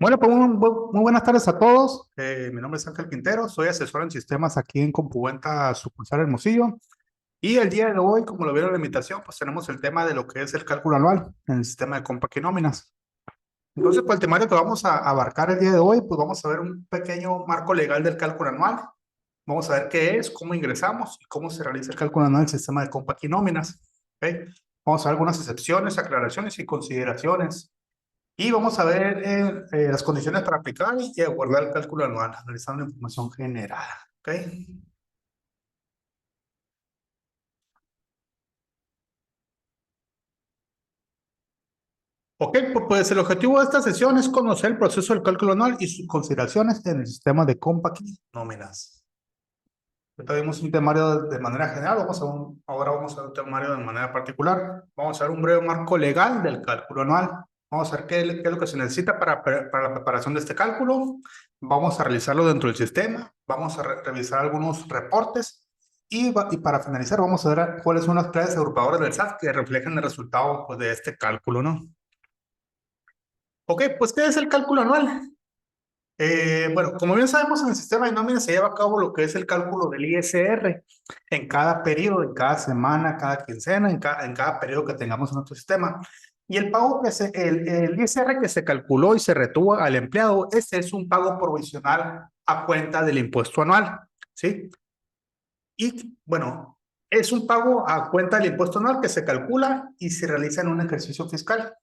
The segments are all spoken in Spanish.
Bueno, pues muy buenas tardes a todos. Mi nombre es Ángel Quintero, soy asesor en sistemas aquí en Compuenta, sucursal Hermosillo. Y el día de hoy, como lo vieron en la invitación, pues tenemos el tema de lo que es el cálculo anual en el sistema de Compact y nóminas. Entonces, pues el temario que vamos a abarcar el día de hoy, pues vamos a ver un pequeño marco legal del cálculo anual. Vamos a ver qué es, cómo ingresamos y cómo se realiza el cálculo anual en el sistema de Compact y nóminas. ¿Ok? Vamos a ver algunas excepciones, aclaraciones y consideraciones. Y vamos a ver las condiciones para aplicar y abordar el cálculo anual, analizando la información generada. ¿Ok? Ok, pues el objetivo de esta sesión es conocer el proceso del cálculo anual y sus consideraciones en el sistema de Compact y nóminas. Ahorita vimos un temario de manera general, ahora vamos a ver un temario de manera particular. Vamos a ver un breve marco legal del cálculo anual. Vamos a ver qué es lo que se necesita para la preparación de este cálculo. Vamos a realizarlo dentro del sistema. Vamos a revisar algunos reportes. Y para finalizar, vamos a ver cuáles son las claves agrupadoras del SAT que reflejan el resultado pues, de este cálculo, ¿no? Ok, pues ¿qué es el cálculo anual? Bueno, como bien sabemos, en el sistema de nóminas se lleva a cabo lo que es el cálculo del ISR en cada periodo, en cada semana, cada quincena, en cada periodo que tengamos en nuestro sistema. Y el pago el ISR que se calculó y se retuvo al empleado, ese es un pago provisional a cuenta del impuesto anual, ¿sí? Y bueno, es un pago a cuenta del impuesto anual que se calcula y se realiza en un ejercicio fiscal,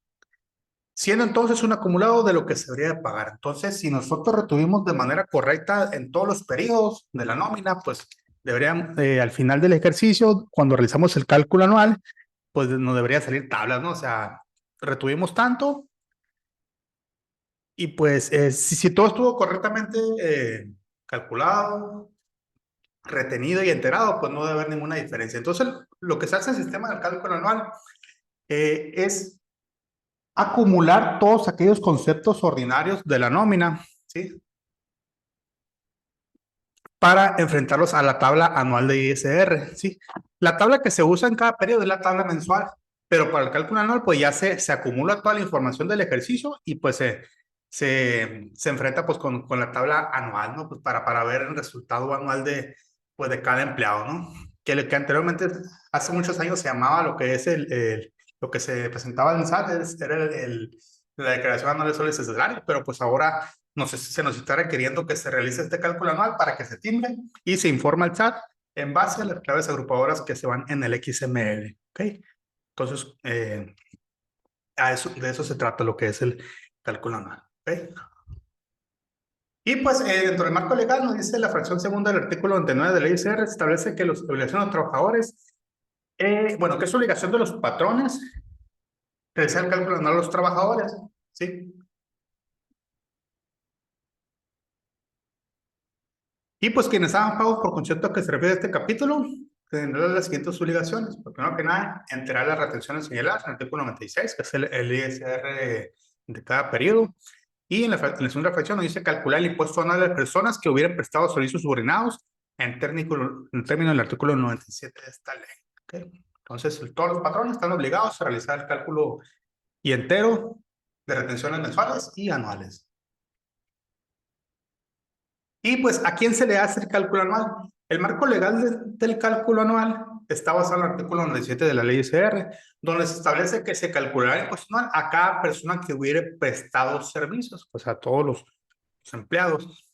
siendo entonces un acumulado de lo que se debería de pagar. Entonces, si nosotros retuvimos de manera correcta en todos los periodos de la nómina, pues deberían, al final del ejercicio, cuando realizamos el cálculo anual, pues nos debería salir tablas, ¿no? O sea, retuvimos tanto y pues si todo estuvo correctamente calculado, retenido y enterado, pues no debe haber ninguna diferencia. Entonces, lo que se hace en el sistema del cálculo anual es acumular todos aquellos conceptos ordinarios de la nómina, ¿sí? Para enfrentarlos a la tabla anual de ISR, ¿sí? La tabla que se usa en cada periodo es la tabla mensual, pero para el cálculo anual, pues ya se acumula toda la información del ejercicio y pues se enfrenta pues con la tabla anual, ¿no? Pues para ver el resultado anual pues, de cada empleado, ¿no? Que anteriormente, hace muchos años, se llamaba lo que es lo que se presentaba en SAT, era la declaración anual de soles y salarios, pero pues ahora se nos está requiriendo que se realice este cálculo anual para que se timbre y se informa al SAT en base a las claves agrupadoras que se van en el XML. ¿Ok? Entonces, de eso se trata lo que es el cálculo anual. ¿Ok? Y pues dentro del marco legal nos dice la fracción segunda del artículo 29 de la ICR, establece que las obligaciones de los trabajadores, bueno, que es obligación de los patrones realizar el cálculo anual a los trabajadores, ¿sí? Y pues quienes hagan pagos por concepto a que se refiere a este capítulo tendrán las siguientes obligaciones. Pues, primero que nada, enterar las retenciones señaladas en el artículo 96, que es el ISR de cada periodo. Y en la segunda fracción nos dice calcular el impuesto anual de las personas que hubieran prestado servicios subordinados en términos del artículo 97 de esta ley. ¿Okay? Entonces, todos los patrones están obligados a realizar el cálculo y entero de retenciones mensuales y anuales. Y pues, ¿a quién se le hace el cálculo anual? El marco legal del cálculo anual está basado en el artículo 97 de la ley ICR, donde se establece que se calculará el impuesto anual a cada persona que hubiere prestado servicios, pues a todos los empleados.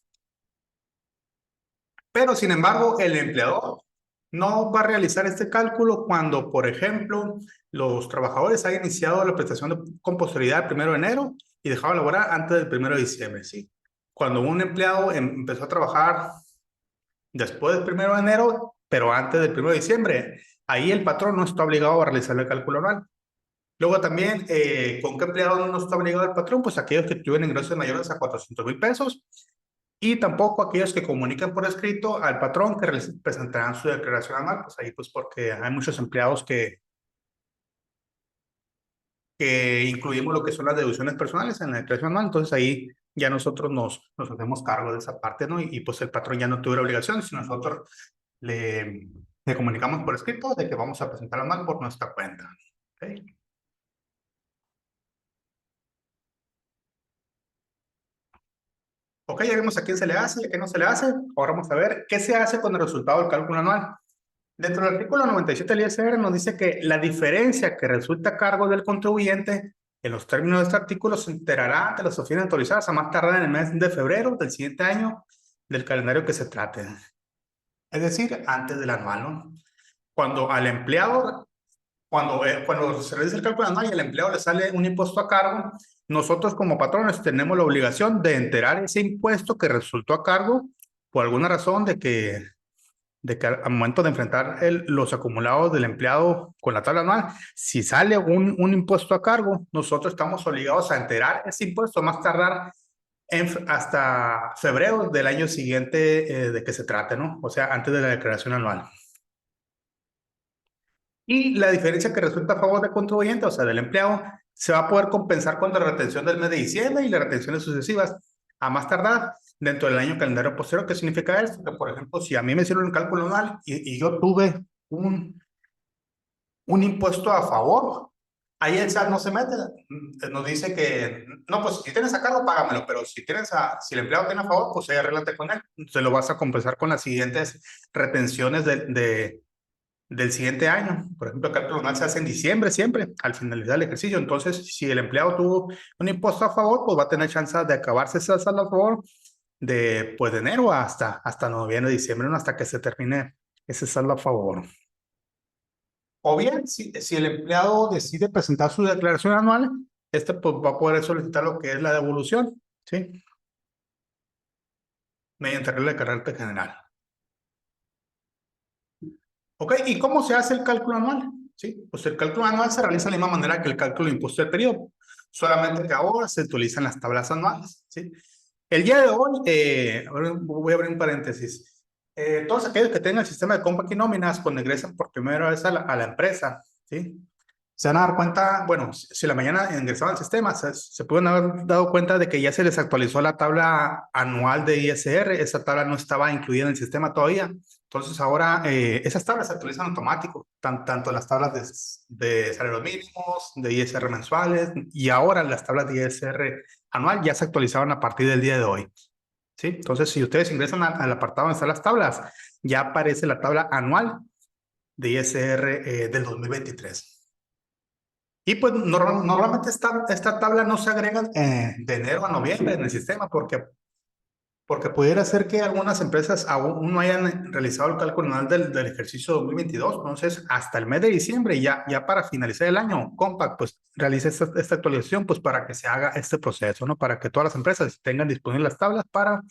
Pero, sin embargo, el empleador no va a realizar este cálculo cuando, por ejemplo, los trabajadores hayan iniciado la prestación con posterioridad al 1 de enero y dejado de laborar antes del 1 de diciembre, ¿sí? Cuando un empleado empezó a trabajar después del 1 de enero, pero antes del 1 de diciembre, ahí el patrón no está obligado a realizar el cálculo anual. Luego también, ¿con qué empleado no está obligado el patrón? Pues aquellos que tuvieron ingresos mayores a 400,000 pesos y tampoco aquellos que comunican por escrito al patrón que presentarán su declaración anual, pues ahí pues porque hay muchos empleados que incluimos lo que son las deducciones personales en la declaración anual, entonces ahí ya nosotros nos hacemos cargo de esa parte, ¿no? Y pues el patrón ya no tuviera obligación, si nosotros le comunicamos por escrito de que vamos a presentar anual por nuestra cuenta. ¿Okay? Ok, ya vimos a quién se le hace y a quién no se le hace. Ahora vamos a ver qué se hace con el resultado del cálculo anual. Dentro del artículo 97 del ISR nos dice que la diferencia que resulta a cargo del contribuyente en los términos de este artículo se enterará ante las oficinas autorizadas a más tardar en el mes de febrero del siguiente año del calendario que se trate. Es decir, antes del anual, ¿no? Cuando al empleado, cuando se realiza el cálculo anual y al empleado le sale un impuesto a cargo, nosotros como patrones tenemos la obligación de enterar ese impuesto que resultó a cargo por alguna razón de que al momento de enfrentar los acumulados del empleado con la tabla anual, si sale un impuesto a cargo, nosotros estamos obligados a enterar ese impuesto más tardar hasta febrero del año siguiente de que se trate, ¿no? O sea, antes de la declaración anual. Y la diferencia que resulta a favor del contribuyente, o sea, del empleado, se va a poder compensar con la retención del mes de diciembre y las retenciones sucesivas a más tardar dentro del año calendario posterior. ¿Qué significa esto? Que, por ejemplo, si a mí me hicieron un cálculo anual y yo tuve un impuesto a favor, ahí el SAT no se mete, nos dice que, no, pues si tienes a cargo, págamelo, pero si el empleado tiene a favor, pues ahí arréglate con él, se lo vas a compensar con las siguientes retenciones del siguiente año. Por ejemplo, el cálculo anual se hace en diciembre siempre, al finalizar el ejercicio. Entonces, si el empleado tuvo un impuesto a favor, pues va a tener chance de acabarse esa saldo a favor pues, de enero hasta noviembre, diciembre, ¿no? Hasta que se termine ese saldo a favor. O bien, si el empleado decide presentar su declaración anual, pues, va a poder solicitar lo que es la devolución, ¿sí? Mediante regla de carácter general. Ok, ¿y cómo se hace el cálculo anual? Sí, pues el cálculo anual se realiza de la misma manera que el cálculo de impuesto del periodo, solamente que ahora se utilizan las tablas anuales, ¿sí? El día de hoy, voy a abrir un paréntesis. Todos aquellos que tengan el sistema de Compact y nóminas, cuando ingresan por primera vez a la empresa, ¿sí? Se van a dar cuenta, bueno, si la mañana ingresaban al sistema, se pueden haber dado cuenta de que ya se les actualizó la tabla anual de ISR, esa tabla no estaba incluida en el sistema todavía, entonces ahora esas tablas se actualizan automático, tanto las tablas de salarios mínimos, de ISR mensuales, y ahora las tablas de ISR anual ya se actualizaron a partir del día de hoy, ¿sí? Entonces, si ustedes ingresan al apartado donde están las tablas, ya aparece la tabla anual de ISR del 2023. Y pues normalmente esta tabla no se agrega de enero a noviembre en el sistema porque pudiera ser que algunas empresas aún no hayan realizado el cálculo anual del ejercicio 2022. Entonces, hasta el mes de diciembre, ya para finalizar el año, Compact pues realiza esta actualización pues para que se haga este proceso, ¿no? Para que todas las empresas tengan disponibles las tablas para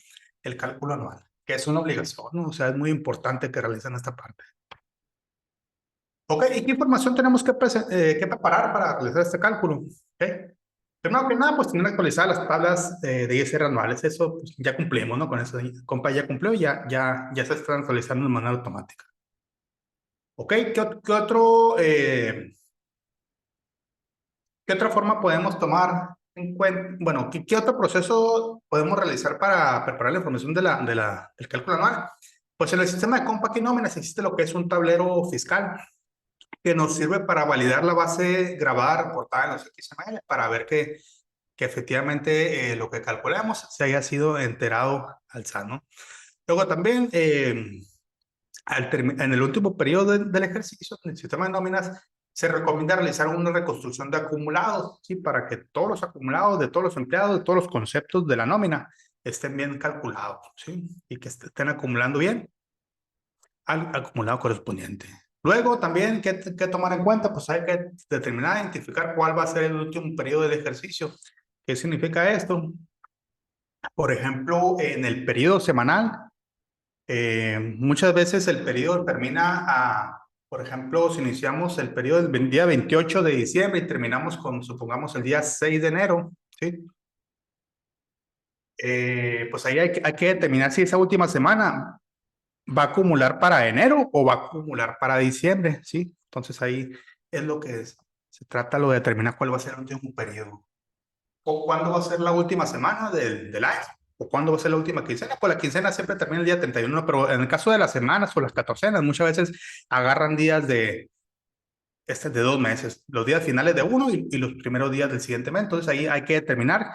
el cálculo anual, que es una obligación, ¿no? O sea, es muy importante que realicen esta parte. Ok, ¿y qué información tenemos que preparar para realizar este cálculo? Okay. Primero que nada, pues tener actualizadas las tablas de ISR anuales. Eso pues, ya cumplimos, ¿no? Con eso, compa ya cumplió, ya se están actualizando de manera automática. Ok, ¿qué otra forma podemos tomar en cuenta? Bueno, ¿qué otro proceso podemos realizar para preparar la información del cálculo anual? Pues en el sistema de Compact y nóminas existe lo que es un tablero fiscal que nos sirve para validar la base grabada, reportada en los XML, para ver que efectivamente lo que calculamos se haya sido enterado al SAT, ¿no? Luego también, en el último periodo del ejercicio, en el sistema de nóminas, se recomienda realizar una reconstrucción de acumulados, ¿sí? Para que todos los acumulados de todos los empleados, de todos los conceptos de la nómina, estén bien calculados, ¿sí? Y que estén acumulando bien al acumulado correspondiente. Luego también, ¿qué tomar en cuenta? Pues hay que determinar, identificar cuál va a ser el último periodo del ejercicio. ¿Qué significa esto? Por ejemplo, en el periodo semanal, muchas veces el periodo termina por ejemplo, si iniciamos el periodo el día 28 de diciembre y terminamos supongamos, el día 6 de enero, ¿sí? Pues ahí hay que determinar si esa última semana va a acumular para enero o va a acumular para diciembre, ¿sí? Entonces ahí es lo que se trata lo de determinar cuál va a ser el último periodo. O cuándo va a ser la última semana del año. O cuándo va a ser la última quincena. Pues la quincena siempre termina el día 31, pero en el caso de las semanas o las catorcenas, muchas veces agarran días de 2 meses. Los días finales de uno y los primeros días del siguiente mes. Entonces ahí hay que determinar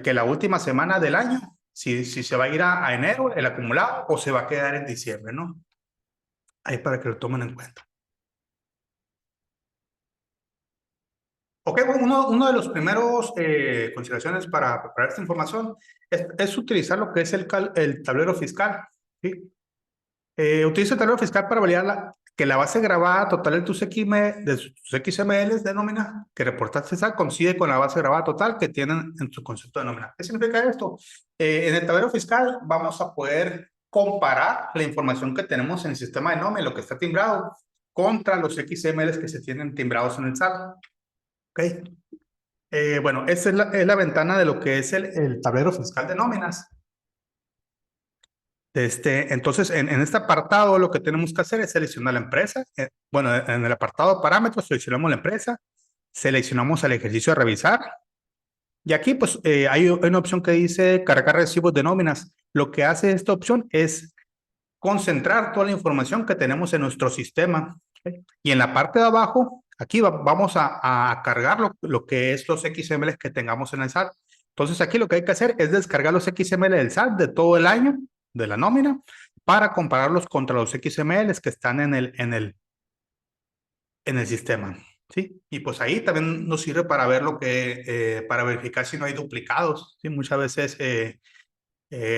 que la última semana del año si se va a ir a enero el acumulado o se va a quedar en diciembre, ¿no? Ahí para que lo tomen en cuenta. Ok, bueno, uno de los primeros consideraciones para preparar esta información es utilizar lo que es el tablero fiscal, ¿sí? Utiliza el tablero fiscal para validar que la base grabada total de tus XMLs de nómina que reportaste coincide con la base grabada total que tienen en su concepto de nómina. ¿Qué significa esto? En el tablero fiscal vamos a poder comparar la información que tenemos en el sistema de nómina, lo que está timbrado, contra los XMLs que se tienen timbrados en el SAT. ¿Ok? Bueno, esa es la ventana de lo que es el tablero fiscal de nóminas. Entonces, en este apartado lo que tenemos que hacer es seleccionar la empresa. Bueno, en el apartado parámetros seleccionamos la empresa, seleccionamos el ejercicio a revisar. Y aquí pues hay una opción que dice cargar recibos de nóminas. Lo que hace esta opción es concentrar toda la información que tenemos en nuestro sistema. ¿Okay? Y en la parte de abajo, aquí vamos a cargar lo que es los XMLs que tengamos en el SAT. Entonces aquí lo que hay que hacer es descargar los XML del SAT de todo el año, de la nómina, para compararlos contra los XMLs que están en el sistema. ¿Sí? Y pues ahí también nos sirve para ver para verificar si no hay duplicados. ¿Sí? Muchas veces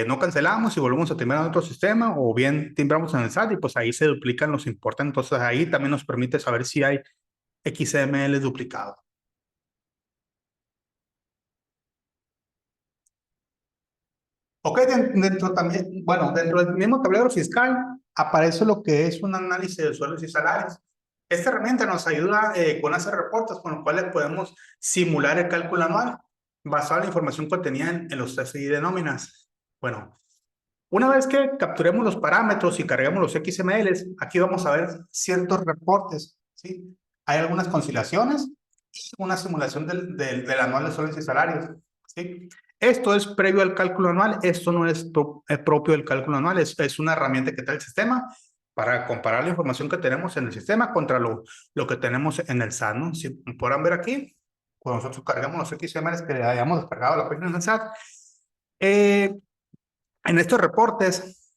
no cancelamos y volvemos a timbrar en otro sistema o bien timbramos en el SAT y pues ahí se duplican los importes. Entonces ahí también nos permite saber si hay XML duplicado. Ok, dentro también, bueno, dentro del mismo tablero fiscal aparece lo que es un análisis de sueldos y salarios. Esta herramienta nos ayuda con hacer reportes con los cuales podemos simular el cálculo anual basado en la información contenida en los TFI de nóminas. Bueno, una vez que capturemos los parámetros y carguemos los XMLs, aquí vamos a ver ciertos reportes, ¿sí? Hay algunas conciliaciones y una simulación del anual de sueldos y salarios, ¿sí? Esto es previo al cálculo anual, esto no es propio del cálculo anual, es una herramienta que trae el sistema para comparar la información que tenemos en el sistema contra lo que tenemos en el SAT, ¿no? Si podrán ver aquí, cuando nosotros cargamos los XMLs que hayamos descargado a la página del SAT, en estos reportes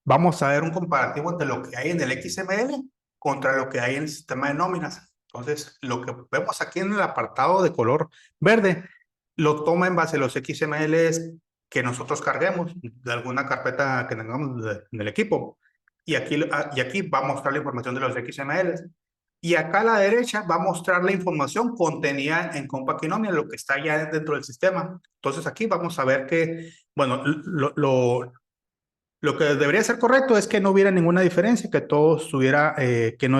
vamos a ver un comparativo entre lo que hay en el XML contra lo que hay en el sistema de nóminas. Entonces, lo que vemos aquí en el apartado de color verde, lo toma en base a los XMLs que nosotros carguemos de alguna carpeta que tengamos en el equipo. Y aquí va a mostrar la información de los XMLs. Y acá a la derecha va a mostrar la información contenida en Compact Nomial, lo que está ya dentro del sistema. Entonces aquí vamos a ver que, bueno, lo que debería ser correcto es que no hubiera ninguna diferencia, que todo estuviera, que no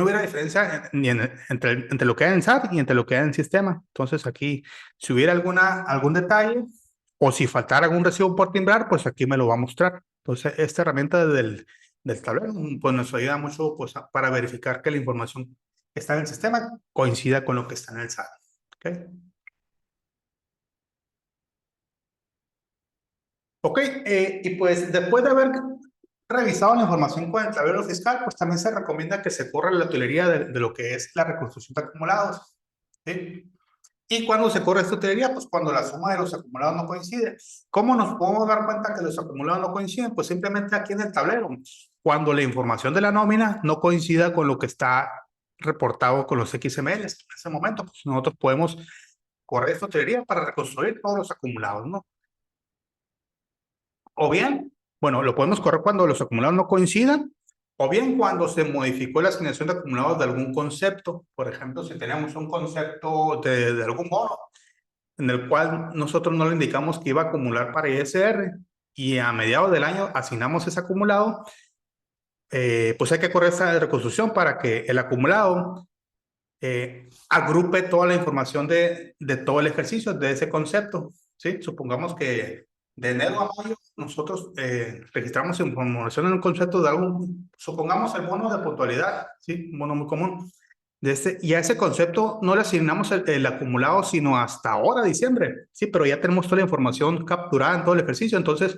hubiera diferencia ni entre lo que hay en el SAT y entre lo que hay en el sistema. Entonces aquí, si hubiera algún detalle o si faltara algún recibo por timbrar, pues aquí me lo va a mostrar. Entonces esta herramienta del tablero pues nos ayuda mucho pues, para verificar que la información que está en el sistema coincida con lo que está en el SAT. ¿Okay? Ok, y pues después de haber revisado la información con el tablero fiscal, pues también se recomienda que se corra la utilería de lo que es la reconstrucción de acumulados. ¿Sí? Y cuando se corre esta utilería, pues cuando la suma de los acumulados no coincide. ¿Cómo nos podemos dar cuenta que los acumulados no coinciden? Pues simplemente aquí en el tablero, cuando la información de la nómina no coincida con lo que está reportado con los XMLs. En ese momento, pues nosotros podemos correr esta utilería para reconstruir todos los acumulados, ¿no? O bien, bueno, lo podemos correr cuando los acumulados no coincidan, o bien cuando se modificó la asignación de acumulados de algún concepto. Por ejemplo, si tenemos un concepto de algún bono en el cual nosotros no le indicamos que iba a acumular para ISR y a mediados del año asignamos ese acumulado, pues hay que correr esa reconstrucción para que el acumulado agrupe toda la información de todo el ejercicio de ese concepto. ¿Sí? Supongamos que de enero a mayo nosotros registramos información en un concepto de algún, supongamos el bono de puntualidad, ¿sí? Un bono muy común. Y a ese concepto no le asignamos el acumulado sino hasta ahora, diciembre, ¿sí? Pero ya tenemos toda la información capturada en todo el ejercicio, entonces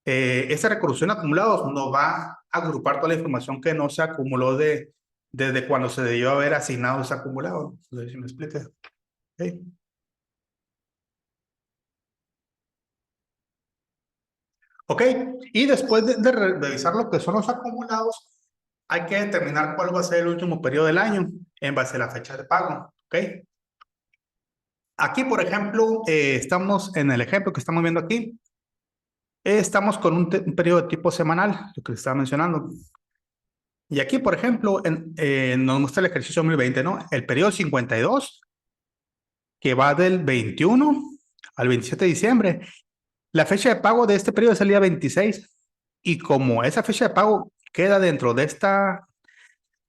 esa reconstrucción de acumulados nos va a agrupar toda la información que no se acumuló desde cuando se debió haber asignado ese acumulado. No sé si me explica. Okay. Ok, y después de revisar lo que son los acumulados, hay que determinar cuál va a ser el último periodo del año en base a la fecha de pago. Ok, aquí, por ejemplo, estamos en el ejemplo que estamos viendo aquí. Estamos con un periodo de tipo semanal, lo que les estaba mencionando. Y aquí, por ejemplo, nos muestra el ejercicio 2020, ¿no? El periodo 52, que va del 21 al 27 de diciembre. La fecha de pago de este periodo es el día 26. Y como esa fecha de pago queda dentro de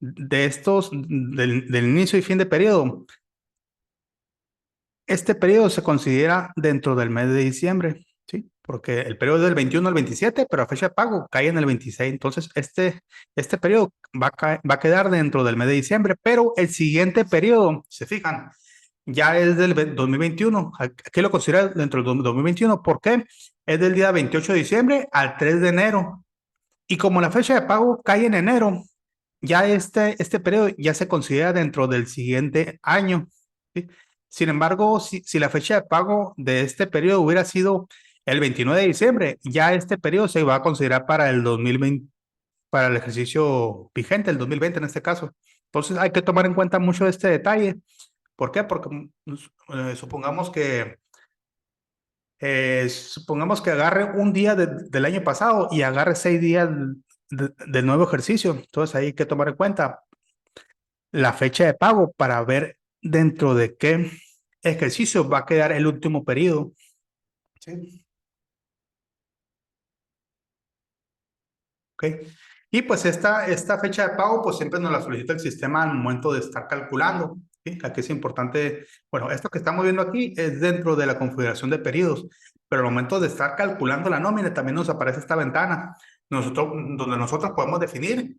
del inicio y fin de periodo, este periodo se considera dentro del mes de diciembre, ¿sí? Porque el periodo es del 21 al 27, pero la fecha de pago cae en el 26. Entonces, este periodo va a quedar dentro del mes de diciembre, pero el siguiente periodo, se fijan, ya es del 2021. Aquí lo considera dentro del 2021. ¿Por qué? Es del día 28 de diciembre al 3 de enero. Y como la fecha de pago cae en enero, ya este periodo ya se considera dentro del siguiente año, ¿sí? Sin embargo, si la fecha de pago de este periodo hubiera sido el 29 de diciembre, ya este periodo se va a considerar para el 2020, para el ejercicio vigente, el 2020 en este caso. Entonces hay que tomar en cuenta mucho este detalle. ¿Por qué? Porque supongamos que agarre un día del año pasado y agarre 6 días del nuevo ejercicio. Entonces ahí hay que tomar en cuenta la fecha de pago para ver dentro de qué ejercicio va a quedar el último periodo. ¿Sí? ¿Ok? Y pues esta fecha de pago pues siempre nos la solicita el sistema al momento de estar calculando. ¿Sí? Aquí es importante, bueno, esto que estamos viendo aquí es dentro de la configuración de periodos, pero al momento de estar calculando la nómina también nos aparece esta ventana donde nosotros podemos definir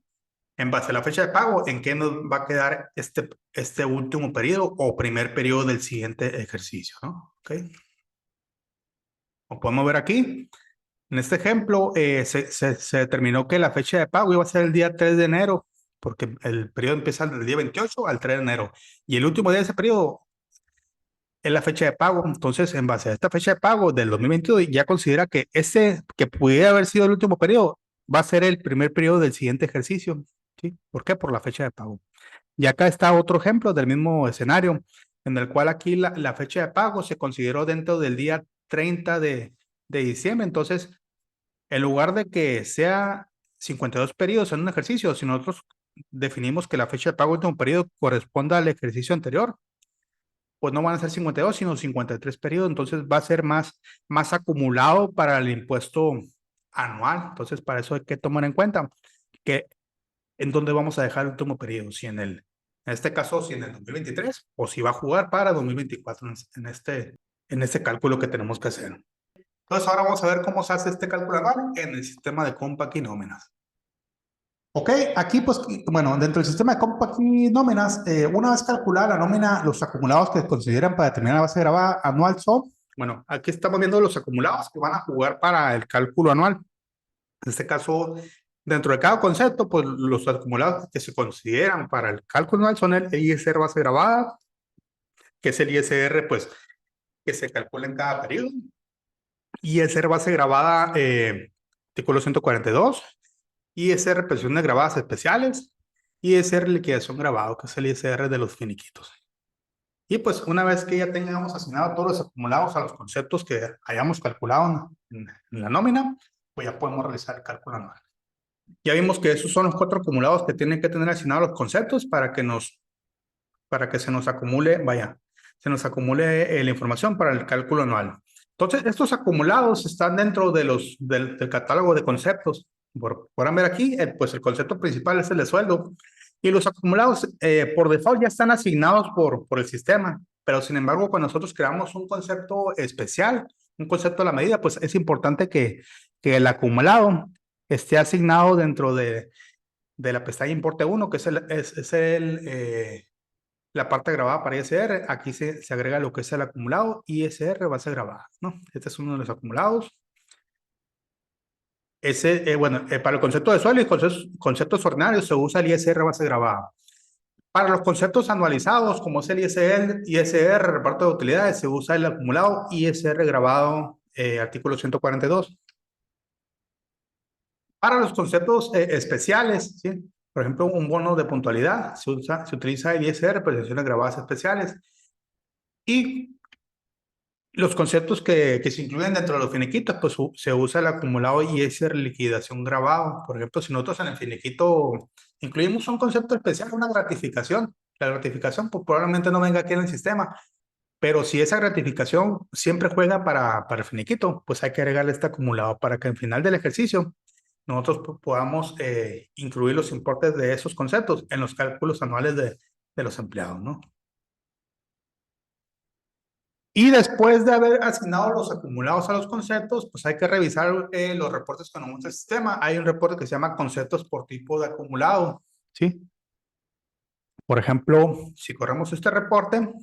en base a la fecha de pago en qué nos va a quedar este último periodo o primer periodo del siguiente ejercicio, ¿no? ¿Ok? Como podemos ver aquí, en este ejemplo, se determinó que la fecha de pago iba a ser el día 3 de enero, porque el periodo empieza del día 28 al 3 de enero. Y el último día de ese periodo es la fecha de pago. Entonces, en base a esta fecha de pago del 2022, ya considera que que pudiera haber sido el último periodo, va a ser el primer periodo del siguiente ejercicio. ¿Sí? ¿Por qué? Por la fecha de pago. Y acá está otro ejemplo del mismo escenario, en el cual aquí la fecha de pago se consideró dentro del día 30 de diciembre. Entonces, en lugar de que sea 52 periodos en un ejercicio, si nosotros definimos que la fecha de pago de un periodo corresponda al ejercicio anterior, pues no van a ser 52, sino 53 periodos. Entonces va a ser más acumulado para el impuesto anual. Entonces, para eso hay que tomar en cuenta que en dónde vamos a dejar el último periodo, si en este caso, si en el 2023 o si va a jugar para 2024 en este cálculo que tenemos que hacer. Entonces, ahora vamos a ver cómo se hace este cálculo anual en el sistema de Compact y nóminas. Ok, aquí pues, bueno, dentro del sistema de Compact y nóminas, una vez calculada la nómina, los acumulados que consideran para determinar la base grabada anual son, bueno, aquí estamos viendo los acumulados que van a jugar para el cálculo anual. En este caso, dentro de cada concepto, pues los acumulados que se consideran para el cálculo anual son el ISR base grabada, que es el ISR, pues, que se calcula en cada periodo. ISR base grabada, artículo 142. ISR pensiones grabadas especiales. ISR liquidación grabado, que es el ISR de los finiquitos. Y pues una vez que ya tengamos asignado todos los acumulados a los conceptos que hayamos calculado en la nómina, pues ya podemos realizar el cálculo anual. Ya vimos que esos son los 4 acumulados que tienen que tener asignados los conceptos para que se nos acumule, se nos acumule la información para el cálculo anual. Entonces, estos acumulados están dentro del catálogo de conceptos. Podrán ver aquí, pues el concepto principal es el de sueldo. Y los acumulados, por default, ya están asignados por el sistema. Pero, sin embargo, cuando nosotros creamos un concepto especial, un concepto a la medida, pues es importante que el acumulado esté asignado dentro de la pestaña importe 1, que la parte grabada para ISR. Aquí se agrega lo que es el acumulado ISR base grabada, ¿no? Este es uno de los acumulados. Bueno, para el concepto de sueldo y conceptos ordinarios se usa el ISR base grabada. Para los conceptos anualizados, como es el ISR, reparto de utilidades, se usa el acumulado ISR grabado, artículo 142. Para los conceptos especiales, ¿sí? Por ejemplo, un bono de puntualidad, se utiliza el ISR, prestaciones grabadas especiales. Y los conceptos que se incluyen dentro de los finiquitos, pues se usa el acumulado ISR liquidación grabado. Por ejemplo, si nosotros en el finiquito incluimos un concepto especial, una gratificación, la gratificación pues, probablemente no venga aquí en el sistema, pero si esa gratificación siempre juega para el finiquito, pues hay que agregarle este acumulado para que al final del ejercicio nosotros podamos incluir los importes de esos conceptos en los cálculos anuales de los empleados, ¿no? Y después de haber asignado los acumulados a los conceptos, pues hay que revisar los reportes que nos muestra el sistema. Hay un reporte que se llama conceptos por tipo de acumulado, ¿sí? Por ejemplo, si corremos este reporte,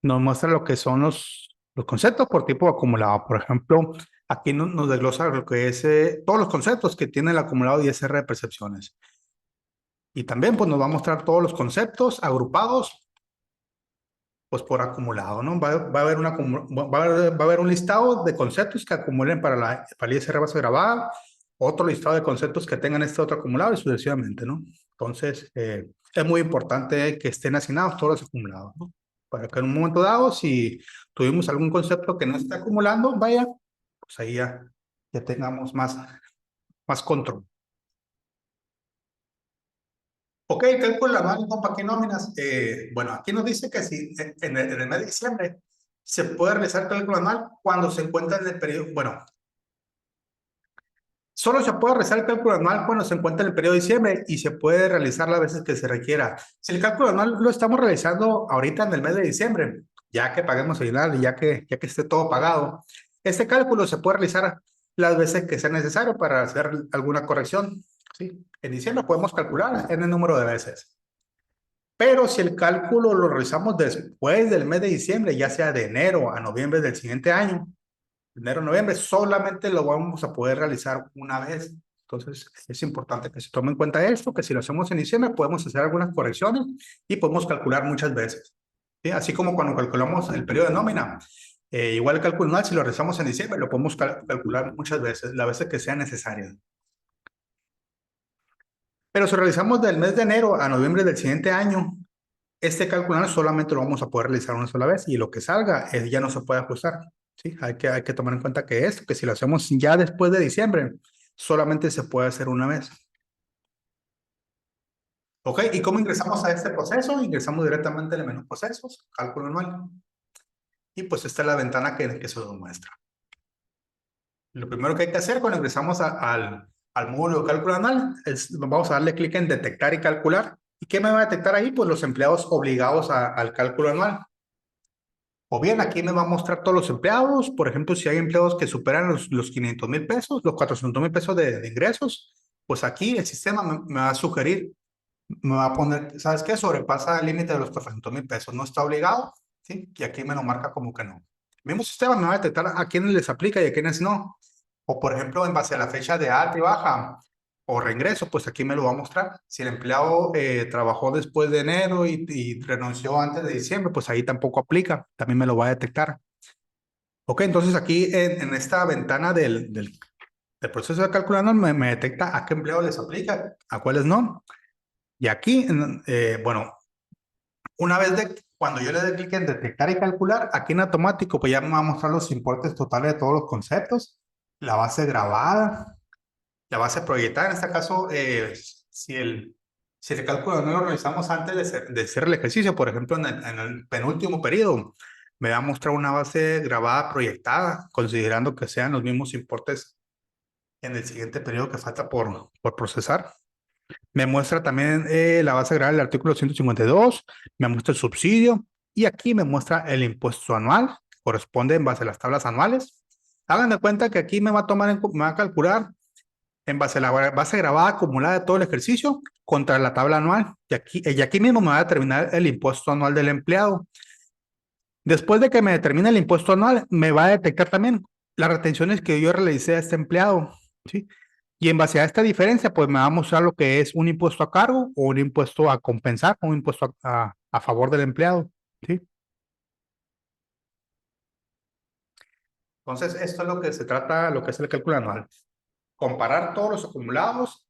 nos muestra lo que son los conceptos por tipo de acumulado. Por ejemplo, aquí nos desglosa lo que es todos los conceptos que tiene el acumulado ISR de percepciones. Y también pues nos va a mostrar todos los conceptos agrupados pues por acumulado, ¿no? Va a haber va a haber un listado de conceptos que acumulen para el ISR base grabada, otro listado de conceptos que tengan este otro acumulado y sucesivamente, ¿no? Entonces, es muy importante que estén asignados todos los acumulados, ¿no? Para que en un momento dado, si tuvimos algún concepto que no está acumulando, vaya, pues ahí ya tengamos más control. Ok, cálculo anual, no, ¿para qué nóminas? Bueno, aquí nos dice que si en el mes de diciembre se puede realizar cálculo anual cuando se encuentra en el periodo, bueno, solo se puede realizar el cálculo anual cuando se encuentra en el periodo de diciembre y se puede realizar las veces que se requiera. Si el cálculo anual lo estamos realizando ahorita en el mes de diciembre, ya que paguemos el aguinaldo y ya que esté todo pagado, este cálculo se puede realizar las veces que sea necesario para hacer alguna corrección. ¿Sí? En diciembre podemos calcular en el número de veces. Pero si el cálculo lo realizamos después del mes de diciembre, ya sea de enero a noviembre del siguiente año, enero a noviembre, solamente lo vamos a poder realizar una vez. Entonces, es importante que se tome en cuenta esto, que si lo hacemos en diciembre, podemos hacer algunas correcciones y podemos calcular muchas veces. ¿Sí? Así como cuando calculamos el periodo de nómina. Igual el cálculo anual, si lo realizamos en diciembre, lo podemos calcular muchas veces, las veces que sean necesarias. Pero si realizamos del mes de enero a noviembre del siguiente año, este cálculo solamente lo vamos a poder realizar una sola vez y lo que salga ya no se puede ajustar. ¿Sí? Hay que tomar en cuenta que si lo hacemos ya después de diciembre, solamente se puede hacer una vez. ¿Ok? ¿Y cómo ingresamos a este proceso? Ingresamos directamente en el menú procesos, cálculo anual. Y pues esta es la ventana que se nos muestra. Lo primero que hay que hacer cuando ingresamos al módulo de cálculo anual es vamos a darle clic en detectar y calcular. ¿Y qué me va a detectar ahí? Pues los empleados obligados al cálculo anual. O bien aquí me va a mostrar todos los empleados, por ejemplo, si hay empleados que superan los 500,000 pesos, los 400,000 pesos de ingresos, pues aquí el sistema me va a sugerir, me va a poner, ¿sabes qué? Sobrepasa el límite de los 400,000 pesos, no está obligado, ¿sí? Y aquí me lo marca como que no. El mismo sistema me va a detectar a quiénes les aplica y a quiénes no. O por ejemplo, en base a la fecha de alta y baja o reingreso, pues aquí me lo va a mostrar. Si el empleado trabajó después de enero y renunció antes de diciembre, pues ahí tampoco aplica, también me lo va a detectar. Ok, entonces aquí en esta ventana del proceso de cálculo anual me detecta a qué empleado les aplica, a cuáles no. Y aquí, bueno, una vez cuando yo le dé clic en detectar y calcular, aquí en automático, pues ya me va a mostrar los importes totales de todos los conceptos, la base grabada, la base proyectada. En este caso, si el cálculo no lo realizamos antes de hacer el ejercicio, por ejemplo, en el penúltimo periodo, me va a mostrar una base grabada proyectada, considerando que sean los mismos importes en el siguiente periodo que falta por procesar. Me muestra también la base grabada del artículo 152, me muestra el subsidio y aquí me muestra el impuesto anual, que corresponde en base a las tablas anuales. Hagan de cuenta que aquí me va a calcular en base a la base grabada acumulada de todo el ejercicio contra la tabla anual. Y aquí mismo me va a determinar el impuesto anual del empleado. Después de que me determine el impuesto anual, me va a detectar también las retenciones que yo realicé a este empleado. ¿Sí? Y en base a esta diferencia, pues me va a mostrar lo que es un impuesto a cargo o un impuesto a compensar, o un impuesto a favor del empleado. ¿Sí? Entonces, esto es lo que se trata, lo que es el cálculo anual. comparar todos los acumulados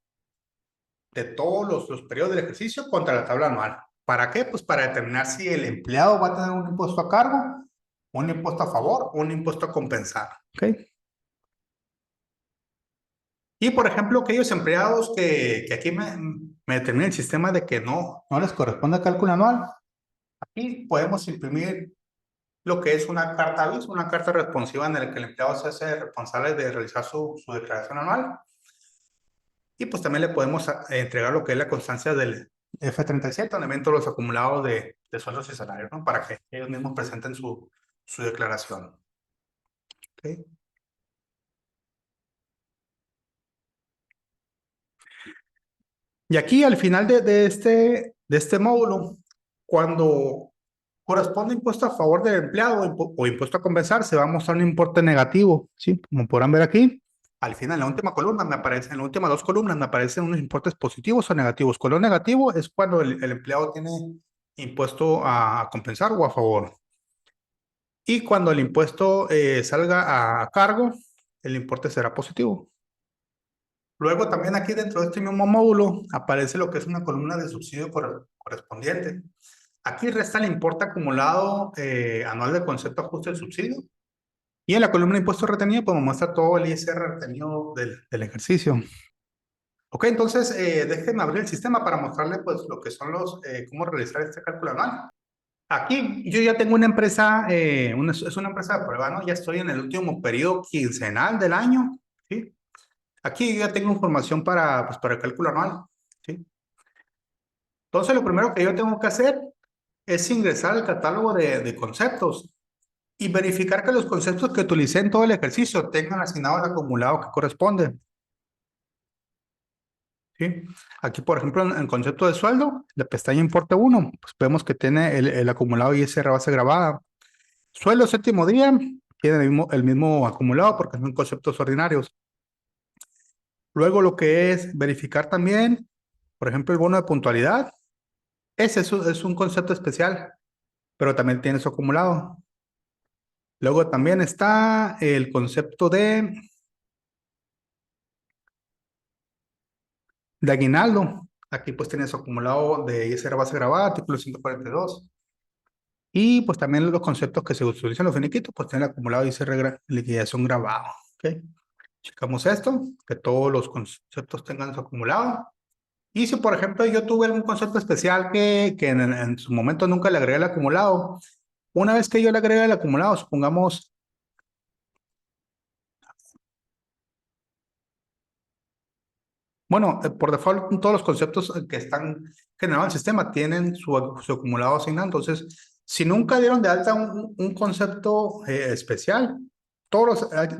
de todos los periodos del ejercicio contra la tabla anual. ¿Para qué? Pues para determinar si el empleado va a tener un impuesto a cargo, un impuesto a favor o un impuesto a compensar. ¿Ok? Y por ejemplo, aquellos empleados que aquí me determina el sistema de que no les corresponde cálculo anual, aquí podemos imprimir lo que es una carta aviso, una carta responsiva en la que el empleado se hace responsable de realizar su declaración anual. Y pues también le podemos entregar lo que es la constancia del F-37, donde ven todos los acumulados de sueldos y salarios, ¿no? Para que ellos mismos presenten su declaración. ¿Okay? Y aquí al final de este módulo, cuando corresponde impuesto a favor del empleado o impuesto a compensar, se va a mostrar un importe negativo, ¿sí? Como podrán ver aquí, al final, en la última columna me aparecen, en las últimas dos columnas me aparecen unos importes positivos o negativos. Color negativo es cuando el empleado tiene impuesto a compensar o a favor. Y cuando el impuesto salga a cargo, el importe será positivo. Luego también aquí dentro de este mismo módulo aparece lo que es una columna de subsidio correspondiente. Aquí resta el importe acumulado anual del concepto de ajuste del subsidio. Y en la columna de impuestos retenidos, pues me muestra todo el ISR retenido del ejercicio. Ok, entonces déjenme abrir el sistema para mostrarles pues lo que son cómo realizar este cálculo anual. Aquí yo ya tengo una empresa, es una empresa de prueba, ¿no? Ya estoy en el último periodo quincenal del año, ¿sí? Aquí yo ya tengo información para el cálculo anual, ¿sí? Entonces lo primero que yo tengo que hacer es ingresar al catálogo de conceptos y verificar que los conceptos que utilicé en todo el ejercicio tengan asignado el acumulado que corresponde. ¿Sí? Aquí, por ejemplo, en el concepto de sueldo, la pestaña importe 1, pues vemos que tiene el acumulado ISR base grabada. Sueldo séptimo día, tiene el mismo acumulado porque son conceptos ordinarios. Luego lo que es verificar también, por ejemplo, el bono de puntualidad. Ese es un concepto especial, pero también tiene su acumulado. Luego también está el concepto de aguinaldo. Aquí pues tiene su acumulado de ISR base grabada, artículo 142. Y pues también los conceptos que se utilizan en los finiquitos, pues tienen el acumulado de ISR liquidación grabado. ¿Okay? Checamos esto, que todos los conceptos tengan su acumulado. Y si, por ejemplo, yo tuve algún concepto especial que en su momento nunca le agregué el acumulado, una vez que yo le agregue el acumulado, supongamos, bueno, por default, todos los conceptos que están generados en el sistema tienen su acumulado asignado. Entonces, si nunca dieron de alta un concepto especial,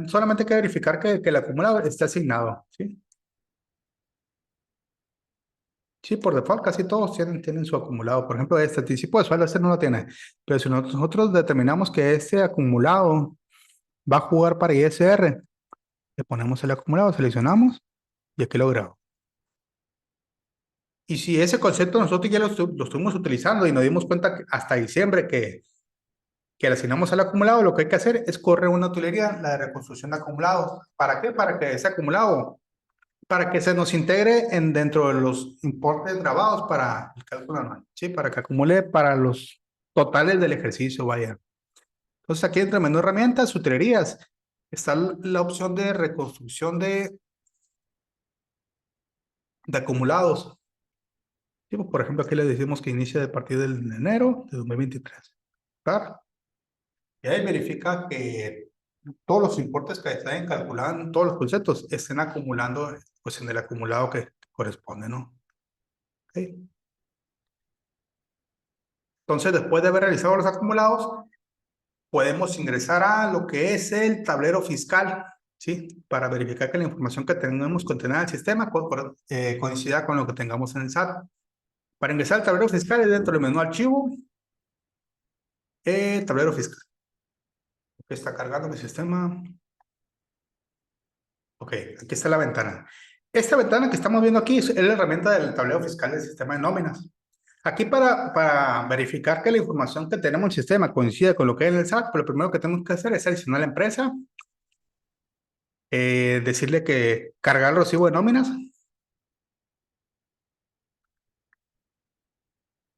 solamente hay que verificar que el acumulado esté asignado, ¿sí? Sí, por default casi todos tienen su acumulado. Por ejemplo, este anticipo de sueldo, este no lo tiene. Pero si nosotros determinamos que este acumulado va a jugar para ISR, le ponemos el acumulado, seleccionamos y aquí lo grabo. Y si ese concepto nosotros ya lo estuvimos utilizando y nos dimos cuenta que hasta diciembre que le asignamos al acumulado, lo que hay que hacer es correr una utilería, la de reconstrucción de acumulados. ¿Para qué? Para que ese acumulado, para que se nos integre dentro de los importes grabados para el cálculo anual, ¿sí? Para que acumule para los totales del ejercicio, vaya. Entonces aquí entre menú herramientas, utilerías, está la opción de reconstrucción de acumulados. Sí, pues, por ejemplo, aquí le decimos que inicia a partir del enero de 2023. ¿Claro? Y ahí verifica que todos los importes que estén calculando, todos los conceptos, estén acumulando pues, en el acumulado que corresponde, ¿no? Ok. Entonces, después de haber realizado los acumulados, podemos ingresar a lo que es el tablero fiscal, ¿sí? Para verificar que la información que tenemos contenida en el sistema coincida con lo que tengamos en el SAT. Para ingresar al tablero fiscal es dentro del menú archivo, tablero fiscal. Está cargando mi sistema. Ok, aquí está la ventana. Esta ventana que estamos viendo aquí es la herramienta del tablero fiscal del sistema de nóminas. Aquí para verificar que la información que tenemos en el sistema coincide con lo que hay en el SAT, pues lo primero que tenemos que hacer es seleccionar la empresa. decirle que cargar el recibo de nóminas.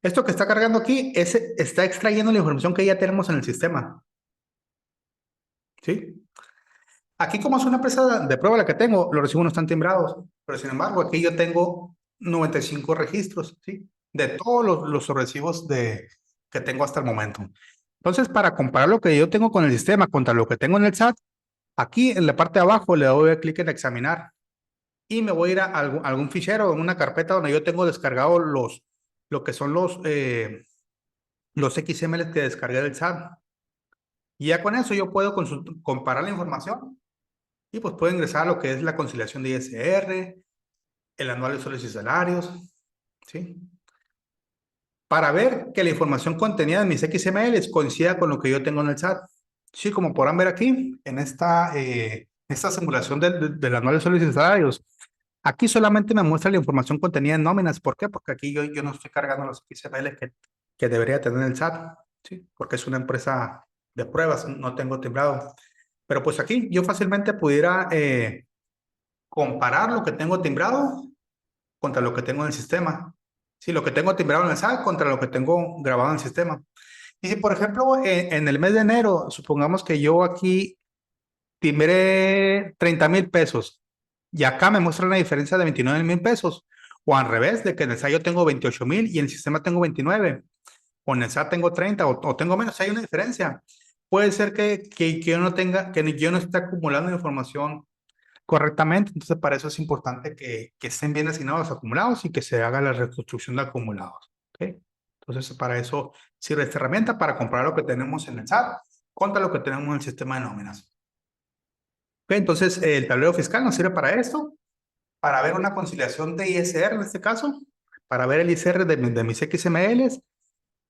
Esto que está cargando aquí está extrayendo la información que ya tenemos en el sistema. ¿Sí? Aquí, como es una empresa de prueba la que tengo, los recibos no están timbrados. Pero sin embargo, aquí yo tengo 95 registros, ¿sí? De todos los recibos que tengo hasta el momento. Entonces, para comparar lo que yo tengo con el sistema contra lo que tengo en el SAT, aquí en la parte de abajo le doy clic en examinar y me voy a ir a algún fichero, en una carpeta donde yo tengo descargado lo que son los XML que descargué del SAT. Y ya con eso yo puedo comparar la información y pues puedo ingresar a lo que es la conciliación de ISR, el anual de sueldos y salarios, ¿sí? Para ver que la información contenida en mis XML coincida con lo que yo tengo en el SAT. Sí, como podrán ver aquí, en esta simulación del anual de sueldos y salarios, aquí solamente me muestra la información contenida en nóminas. ¿Por qué? Porque aquí yo no estoy cargando los XML que debería tener el SAT, ¿sí? Porque es una empresa de pruebas, no tengo timbrado. Pero pues aquí yo fácilmente pudiera comparar lo que tengo timbrado contra lo que tengo en el sistema. Sí, lo que tengo timbrado en el SAT contra lo que tengo grabado en el sistema. Y si, por ejemplo, en el mes de enero, supongamos que yo aquí timbré 30,000 pesos y acá me muestra una diferencia de 29,000 pesos. O al revés, de que en el SAT yo tengo 28,000 y en el sistema tengo 29. O en el SAT tengo 30 o tengo menos. Hay una diferencia. Puede ser que yo no tenga, que yo no esté acumulando información correctamente. Entonces, para eso es importante que estén bien asignados los acumulados y que se haga la reconstrucción de acumulados. ¿Ok? Entonces, para eso sirve esta herramienta para comparar lo que tenemos en el SAT contra lo que tenemos en el sistema de nóminas. ¿Ok? Entonces, el tablero fiscal nos sirve para esto, para ver una conciliación de ISR en este caso, para ver el ISR de mis XMLs,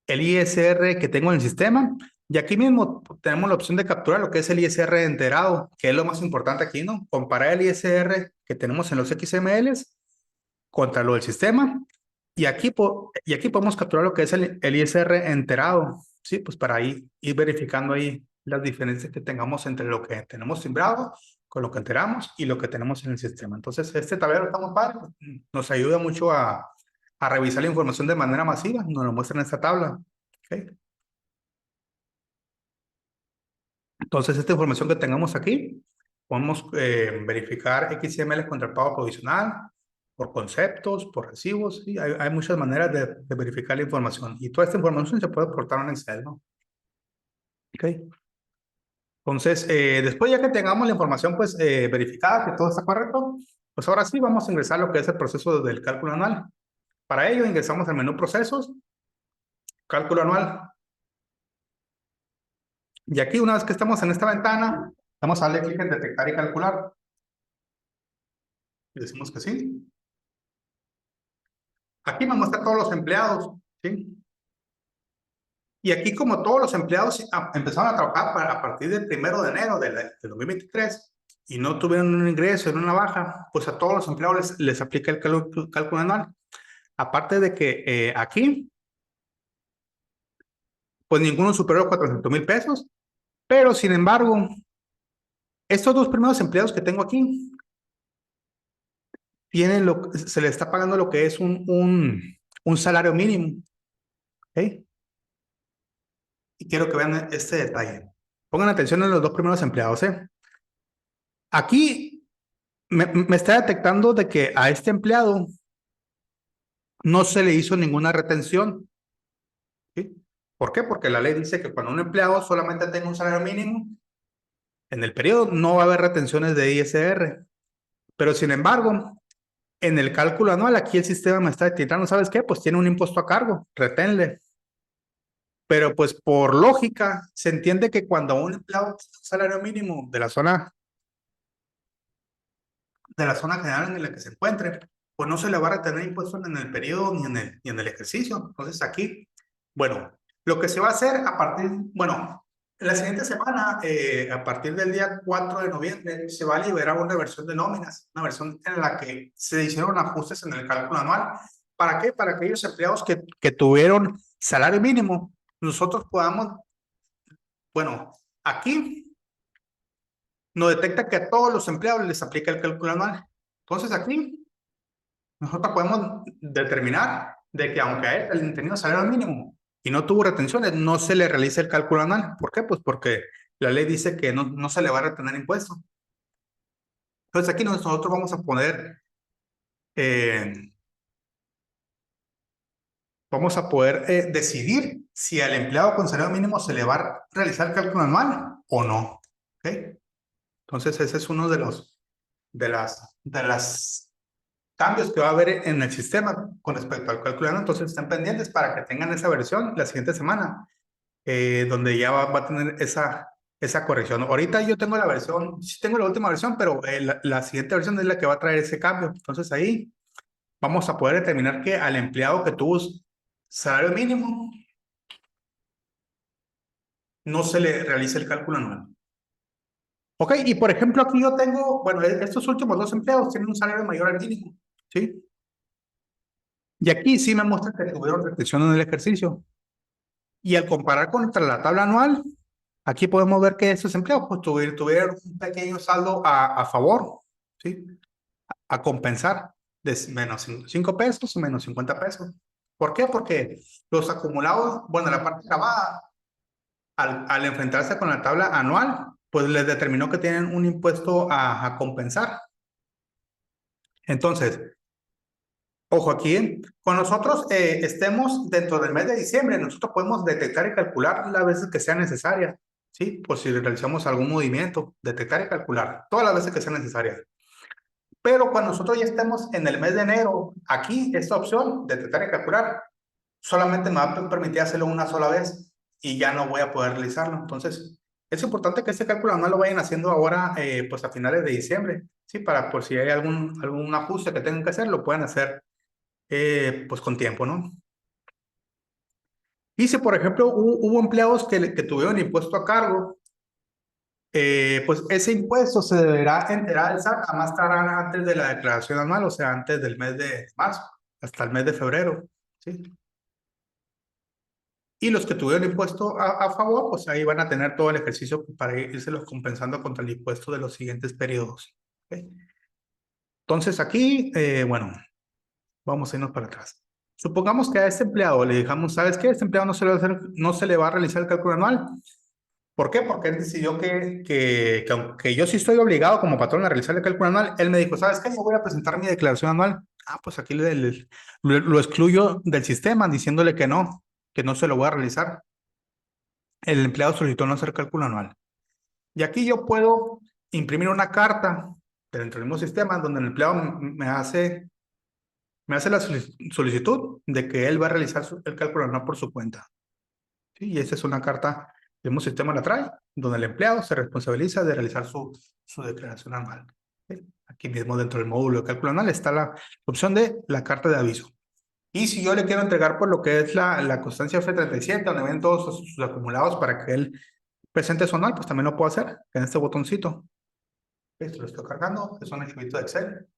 el ISR que tengo en el sistema. Y aquí mismo tenemos la opción de capturar lo que es el ISR enterado, que es lo más importante aquí, ¿no? Comparar el ISR que tenemos en los XMLs contra lo del sistema. Y aquí podemos capturar lo que es el ISR enterado, ¿sí? Pues para ir verificando ahí las diferencias que tengamos entre lo que tenemos timbrado, con lo que enteramos y lo que tenemos en el sistema. Entonces, este tablero está muy padre, nos ayuda mucho a revisar la información de manera masiva, nos lo muestra en esta tabla. ¿Okay? Entonces, esta información que tengamos aquí, podemos verificar XML contra el pago provisional, por conceptos, por recibos, y hay muchas maneras de verificar la información. Y toda esta información se puede aportar en Excel, ¿no? Ok. Entonces, después ya que tengamos la información pues verificada, que todo está correcto, pues ahora sí vamos a ingresar a lo que es el proceso del cálculo anual. Para ello ingresamos al menú procesos, cálculo anual. Y aquí una vez que estamos en esta ventana, vamos a darle clic en detectar y calcular. Y decimos que sí. Aquí me muestra todos los empleados, ¿sí? Y aquí, como todos los empleados empezaron a trabajar a partir del 1 de enero del 2023 y no tuvieron un ingreso en una baja, pues a todos los empleados les aplica el cálculo anual. Aparte de que aquí, pues ninguno superó 400,000 pesos, pero sin embargo, estos dos primeros empleados que tengo aquí, se les está pagando lo que es un salario mínimo. ¿Ok? Y quiero que vean este detalle. Pongan atención en los dos primeros empleados, ¿eh? Aquí me está detectando de que a este empleado no se le hizo ninguna retención. ¿Sí? ¿Por qué? Porque la ley dice que cuando un empleado solamente tenga un salario mínimo, en el periodo no va a haber retenciones de ISR. Pero sin embargo, en el cálculo anual, aquí el sistema me está detectando, ¿sabes qué? Pues tiene un impuesto a cargo, reténle. Pero pues por lógica, se entiende que cuando un empleado tiene un salario mínimo de la zona general en la que se encuentre, pues no se le va a retener impuestos en el periodo ni en el ejercicio. Entonces aquí, bueno, lo que se va a hacer bueno, la siguiente semana, a partir del día 4 de noviembre, se va a liberar una versión de nóminas, una versión en la que se hicieron ajustes en el cálculo anual. ¿Para qué? Para aquellos empleados que tuvieron salario mínimo, nosotros podamos, bueno, aquí nos detecta que a todos los empleados les aplica el cálculo anual. Entonces aquí nosotros podemos determinar de que aunque a él el tenido salario mínimo y no tuvo retenciones, no se le realiza el cálculo anual. ¿Por qué? Pues porque la ley dice que no se le va a retener impuesto. Entonces aquí nosotros vamos a poner, eh, decidir si al empleado con salario mínimo se le va a realizar el cálculo anual o no. ¿Ok? Entonces ese es uno de las cambios que va a haber en el sistema con respecto al cálculo anual. Entonces estén pendientes para que tengan esa versión la siguiente semana, donde ya va a tener esa corrección. Ahorita yo tengo la versión, sí tengo la última versión, pero la siguiente versión es la que va a traer ese cambio. Entonces ahí vamos a poder determinar que al empleado que tuvo salario mínimo no se le realiza el cálculo anual. Ok, y por ejemplo aquí yo tengo, bueno, estos últimos dos empleados tienen un salario mayor al mínimo, ¿sí? Y aquí sí me muestra que tuvieron retención en el ejercicio. Y al comparar contra la tabla anual, aquí podemos ver que estos empleados pues, tuvieron un pequeño saldo a favor, ¿sí? A compensar de menos 5 pesos o menos 50 pesos. ¿Por qué? Porque los acumulados, bueno, la parte grabada, al enfrentarse con la tabla anual, pues les determinó que tienen un impuesto a compensar. Entonces, ojo aquí, con nosotros estemos dentro del mes de diciembre, nosotros podemos detectar y calcular las veces que sea necesaria, ¿sí? Por si realizamos algún movimiento, detectar y calcular todas las veces que sea necesaria. Pero cuando nosotros ya estemos en el mes de enero, aquí esta opción, detectar y calcular, solamente me va a permitir hacerlo una sola vez y ya no voy a poder realizarlo. Entonces, es importante que este cálculo no lo vayan haciendo ahora, pues a finales de diciembre, ¿sí? Para por si hay algún ajuste que tengan que hacer, lo puedan hacer pues con tiempo, ¿no? Y si, por ejemplo, hubo empleados que tuvieron impuesto a cargo, pues ese impuesto se deberá enterar al SAT a más tardar antes de la declaración anual, o sea, antes del mes de marzo, hasta el mes de febrero, ¿sí? Y los que tuvieron impuesto a favor, pues ahí van a tener todo el ejercicio para irse compensando contra el impuesto de los siguientes periodos. ¿Ok? Entonces aquí, bueno, vamos a irnos para atrás. Supongamos que a este empleado le dejamos, ¿sabes qué? Este empleado no se le va a realizar el cálculo anual. ¿Por qué? Porque él decidió que aunque yo sí estoy obligado como patrón a realizar el cálculo anual, él me dijo, ¿sabes qué? Yo voy a presentar mi declaración anual. Ah, pues aquí lo excluyo del sistema diciéndole que no se lo voy a realizar. El empleado solicitó no hacer cálculo anual. Y aquí yo puedo imprimir una carta dentro del mismo sistema donde el empleado me hace la solicitud de que él va a realizar el cálculo anual por su cuenta. ¿Sí? Y esa es una carta, el mismo sistema la trae, donde el empleado se responsabiliza de realizar su declaración anual. ¿Sí? Aquí mismo dentro del módulo de cálculo anual está la opción de la carta de aviso. Y si yo le quiero entregar por lo que es la constancia F37, donde ven todos sus acumulados para que él presente su anual, pues también lo puedo hacer en este botoncito. Esto lo estoy cargando, es un archivito de Excel.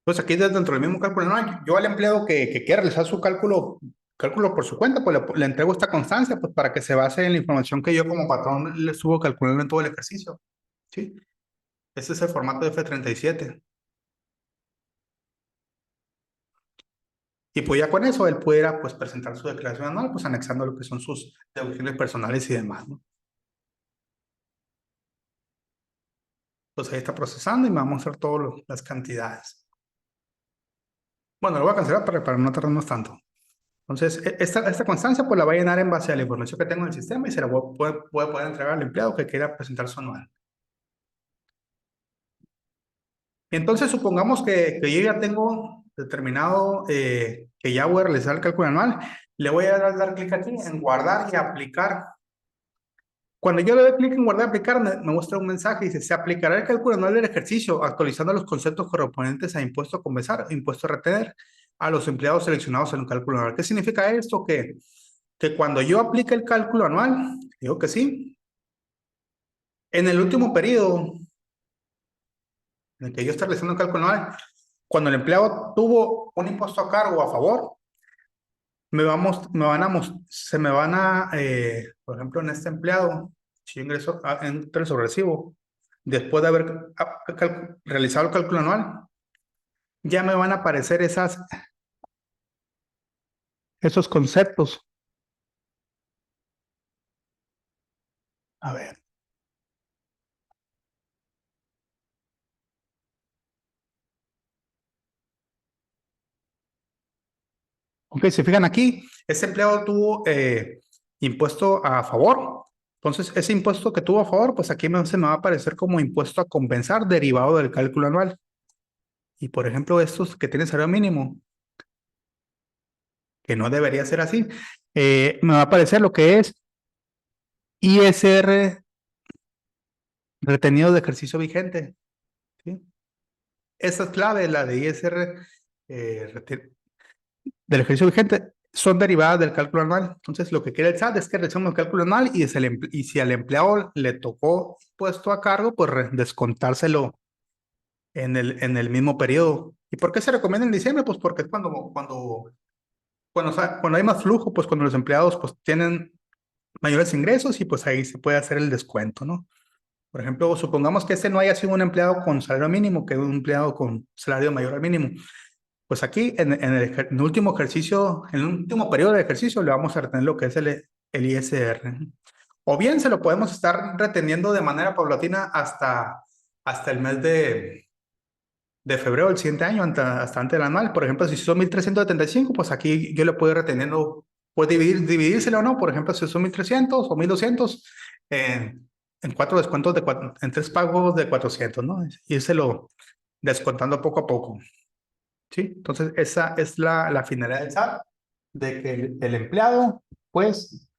Entonces aquí dentro del mismo cálculo anual, yo al empleado que quiera realizar su cálculo por su cuenta, pues le entrego esta constancia pues para que se base en la información que yo como patrón le subo calculando en todo el ejercicio. ¿Sí? Este es el formato de F37. Y pues ya con eso él pudiera pues presentar su declaración anual, pues anexando lo que son sus deducciones personales y demás, ¿no? Pues ahí está procesando y me va a mostrar todas las cantidades. Bueno, lo voy a cancelar para no tardarnos tanto. Entonces, esta constancia pues la va a llenar en base a la información que tengo en el sistema y se la voy a poder entregar al empleado que quiera presentar su anual. Entonces, supongamos que yo ya tengo determinado que ya voy a realizar el cálculo anual. Le voy a dar clic aquí en guardar y aplicar. Cuando yo le doy clic en guardar y aplicar, me muestra un mensaje y dice, se aplicará el cálculo anual del ejercicio, actualizando los conceptos correspondientes a impuesto a compensar, impuesto a retener a los empleados seleccionados en el cálculo anual. ¿Qué significa esto? Que cuando yo aplique el cálculo anual, digo que sí, en el último periodo en el que yo estoy realizando el cálculo anual, cuando el empleado tuvo un impuesto a cargo a favor, se me van a, por ejemplo, en este empleado, Si yo ingreso entre su recibo, después de haber realizado el cálculo anual, ya me van a aparecer esos conceptos. A ver. Ok, se fijan aquí, ese empleado tuvo impuesto a favor. Entonces, ese impuesto que tuvo a favor, pues aquí se me va a aparecer como impuesto a compensar derivado del cálculo anual. Y por ejemplo, estos que tienen salario mínimo, que no debería ser así, me va a aparecer lo que es ISR retenido de ejercicio vigente. ¿Sí? Esa es clave, la de ISR del ejercicio vigente, son derivadas del cálculo anual. Entonces, lo que quiere el SAT es que realizamos el cálculo anual y si al empleado le tocó puesto a cargo, pues descontárselo en el mismo periodo. ¿Y por qué se recomienda en diciembre? Pues porque es cuando hay más flujo, pues cuando los empleados pues tienen mayores ingresos y pues ahí se puede hacer el descuento, ¿no? Por ejemplo, supongamos que este no haya sido un empleado con salario mínimo, que un empleado con salario mayor al mínimo. Pues aquí en el último ejercicio, en el último periodo de ejercicio, le vamos a retener lo que es el ISR. O bien se lo podemos estar reteniendo de manera paulatina hasta el mes de febrero del siguiente año, hasta antes del anual. Por ejemplo, si son 1.375, pues aquí yo le puedo ir reteniendo, puede dividírselo o no. Por ejemplo, si son 1.300 o 1.200, en cuatro descuentos en tres pagos de 400, ¿no? Y se lo descontando poco a poco. ¿Sí? Entonces, esa es la finalidad del SAT, de que el empleado, pues,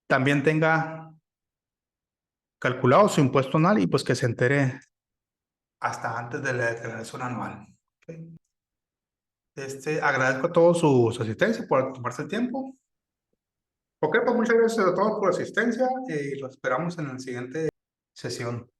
también tenga calculado su impuesto anual y pues que se entere hasta antes de la declaración anual. ¿Ok? Agradezco a todos su asistencia por tomarse el tiempo. Ok, pues muchas gracias a todos por la asistencia y lo esperamos en la siguiente sesión.